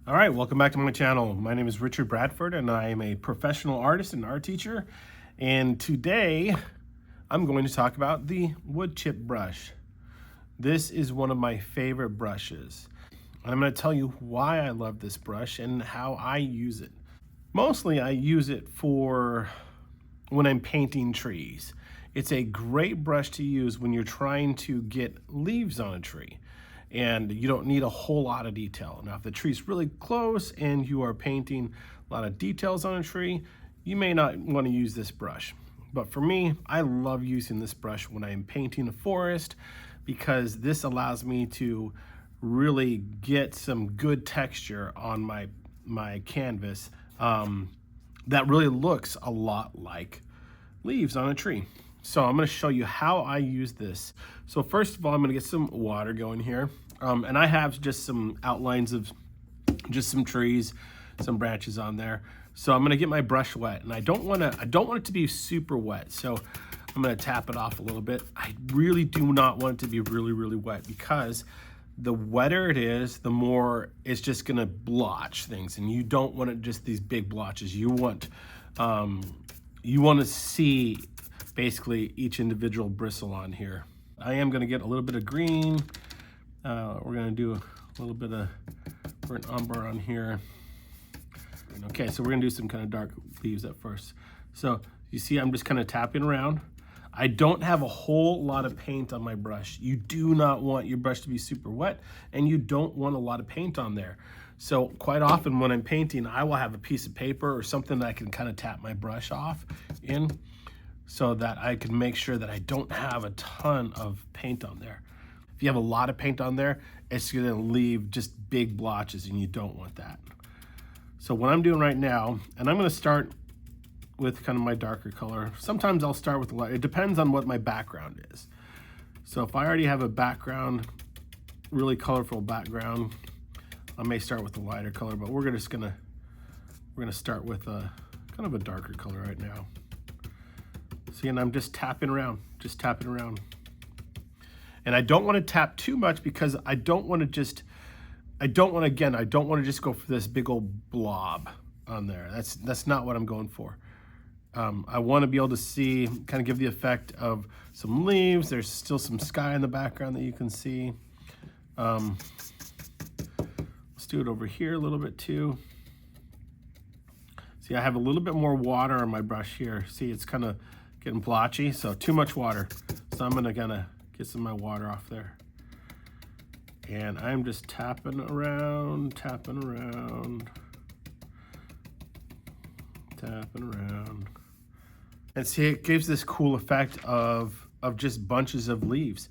All right, welcome back to my channel. My name is Richard Bradford and I am a professional artist and art teacher. And today I'm going to talk about the wood chip brush. This is one of my favorite brushes. And I'm going to tell you why I love this brush and how I use it. Mostly I use it for when I'm painting trees. It's a great brush to use when you're trying to get leaves on a tree and you don't need a whole lot of detail. Now, if the tree's really close and you are painting a lot of details on a tree, you may not want to use this brush. But for me, I love using this brush when I'm painting a forest because this allows me to really get some good texture on my canvas that really looks a lot like leaves on a tree. So I'm going to show you how I use this. So first of all, I'm going to get some water going here. And I have just some outlines of just some trees, some branches on there. So I'm going to get my brush wet, and I don't want it to be super wet. So I'm going to tap it off a little bit. I really do not want it to be really, really wet because the wetter it is, the more it's just going to blotch things. And you don't want it just these big blotches. You want to see basically each individual bristle on here. I am going to get a little bit of green. We're going to do a little bit of burnt umber on here. Okay, so we're going to do some kind of dark leaves at first. So you see I'm just kind of tapping around. I don't have a whole lot of paint on my brush. You do not want your brush to be super wet, and you don't want a lot of paint on there. So quite often when I'm painting, I will have a piece of paper or something that I can kind of tap my brush off in, so that I can make sure that I don't have a ton of paint on there. If you have a lot of paint on there, it's gonna leave just big blotches, and you don't want that. So what I'm doing right now, and I'm gonna start with kind of my darker color. Sometimes I'll start with the light. It depends on what my background is. So if I already have a background, really colorful background, I may start with the lighter color, but we're gonna start with a kind of a darker color right now. See, and I'm just tapping around. And I don't want to tap too much because I don't want to just go for this big old blob on there. That's not what I'm going for. I want to be able to see, kind of give the effect of some leaves. There's still some sky in the background that you can see. Let's do it over here a little bit too. See, I have a little bit more water on my brush here. See, it's kind of getting blotchy, so too much water. So I'm gonna get some of my water off there. And I'm just tapping around. And see, it gives this cool effect of just bunches of leaves.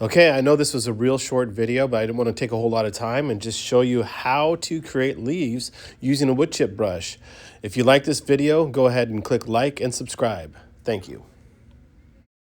Okay, I know this was a real short video, but I didn't want to take a whole lot of time and just show you how to create leaves using a wood chip brush. If you like this video, go ahead and click like and subscribe. Thank you.